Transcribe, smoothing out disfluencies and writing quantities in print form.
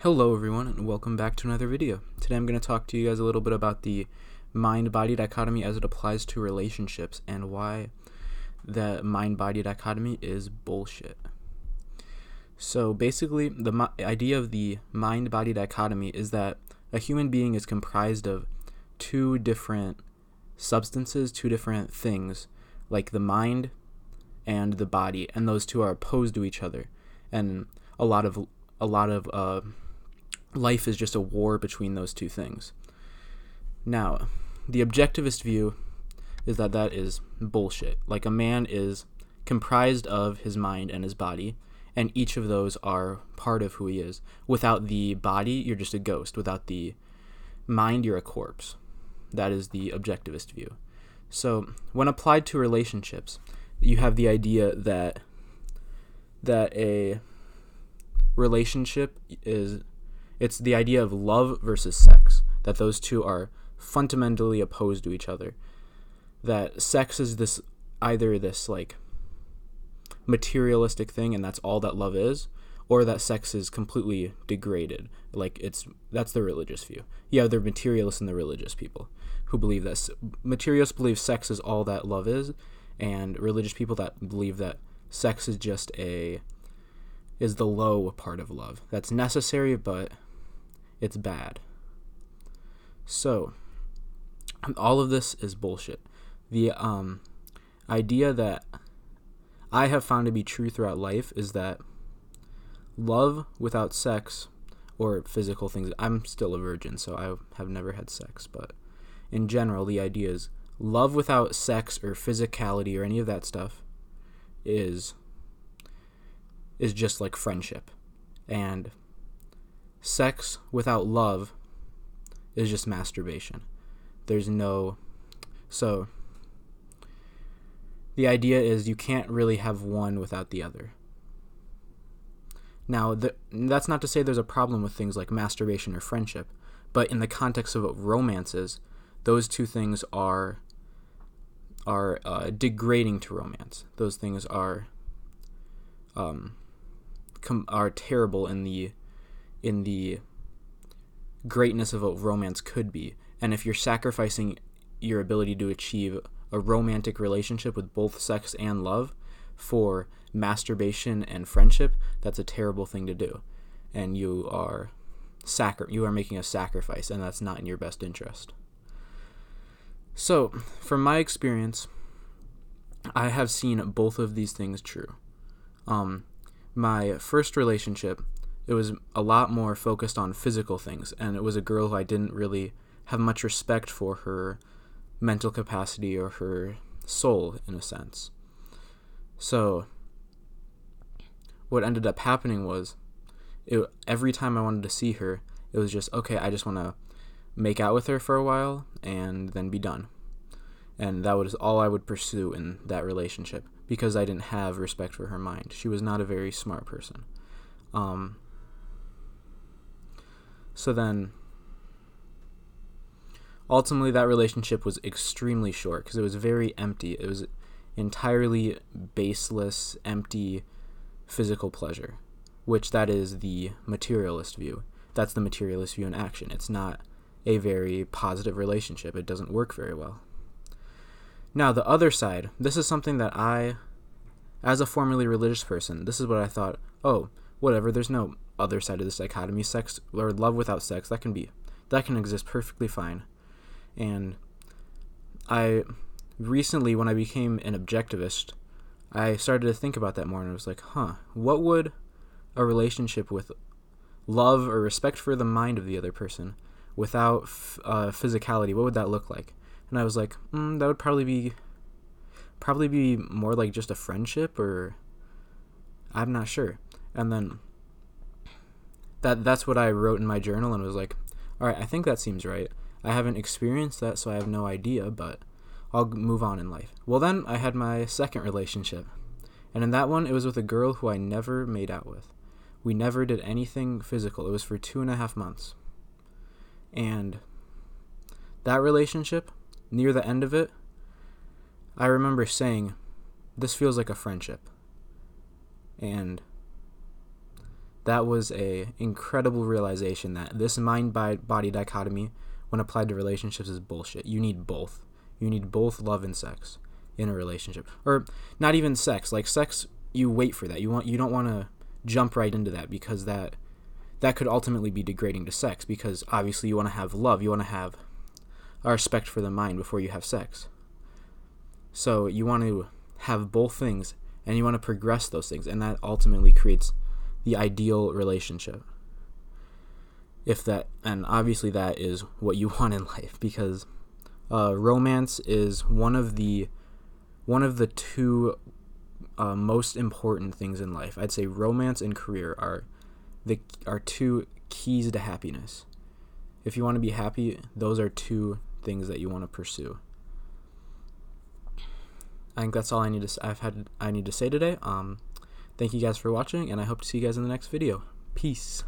Hello everyone and welcome back to another video. Today I'm going to talk to you guys a little bit about the mind-body dichotomy as it applies to relationships and why the mind-body dichotomy is bullshit. So basically the idea of the mind-body dichotomy is that a human being is comprised of two different substances, two different things, like the mind and the body, and those two are opposed to each other. And a lot of life is just a war between those two things. Now, the objectivist view is that that is bullshit. Like, a man is comprised of his mind and his body, and each of those are part of who he is. Without the body, you're just a ghost. Without the mind, you're a corpse. That is the objectivist view. So, when applied to relationships, you have the idea that a relationship it's the idea of love versus sex, that those two are fundamentally opposed to each other. That sex is either this like materialistic thing and that's all that love is, or that sex is completely degraded. Like that's the religious view. Yeah, they're materialists and the religious people who believe that materialists believe sex is all that love is, and religious people that believe that sex is just is the low part of love. That's necessary, but it's bad. So, all of this is bullshit. The idea that I have found to be true throughout life is that love without sex or physical things, I'm still a virgin, so I have never had sex, but in general, the idea is love without sex or physicality or any of that stuff is just like friendship. And sex without love is just masturbation. So the idea is you can't really have one without the other. Now, that's not to say there's a problem with things like masturbation or friendship, but in the context of romances, those two things are degrading to romance. Those things are terrible in the greatness of what romance could be. And if you're sacrificing your ability to achieve a romantic relationship with both sex and love for masturbation and friendship, that's a terrible thing to do. And you are making a sacrifice, and that's not in your best interest. So, from my experience, I have seen both of these things true. My first relationship, it was a lot more focused on physical things, and it was a girl who I didn't really have much respect for her mental capacity or her soul, in a sense. So, what ended up happening was, every time I wanted to see her, it was just, okay, I just want to make out with her for a while and then be done. And that was all I would pursue in that relationship, because I didn't have respect for her mind. She was not a very smart person. So then, ultimately that relationship was extremely short because it was very empty. It was entirely baseless, empty physical pleasure, which that is the materialist view. That's the materialist view in action. It's not a very positive relationship. It doesn't work very well. Now, the other side, this is something that as a formerly religious person, this is what I thought, oh, whatever, there's no other side of this dichotomy. Sex or love without sex, that can exist perfectly fine. And I recently, when I became an objectivist, I started to think about that more, and I was like, what would a relationship with love or respect for the mind of the other person without physicality, what would that look like? And I was like, that would probably be more like just a friendship, or I'm not sure. And then that's what I wrote in my journal, and was like, all right, I think that seems right. I haven't experienced that, so I have no idea, but I'll move on in life. Well, then I had my second relationship, and in that one, it was with a girl who I never made out with. We never did anything physical. It was for 2.5 months. And that relationship, near the end of it, I remember saying, this feels like a friendship. And that was a incredible realization that this mind-body dichotomy, when applied to relationships, is bullshit. You need both. You need both love and sex in a relationship. Or not even sex. Like sex, you wait for that. You don't want to jump right into that, because that could ultimately be degrading to sex, because obviously you want to have love. You want to have a respect for the mind before you have sex. So you want to have both things, and you want to progress those things, and that ultimately creates the ideal relationship. And obviously that is what you want in life, because romance is one of the two most important things in life. I'd say romance and career are two keys to happiness. If you want to be happy, those are two things that you want to pursue. I think that's all I need to say today. Thank you guys for watching, and I hope to see you guys in the next video. Peace.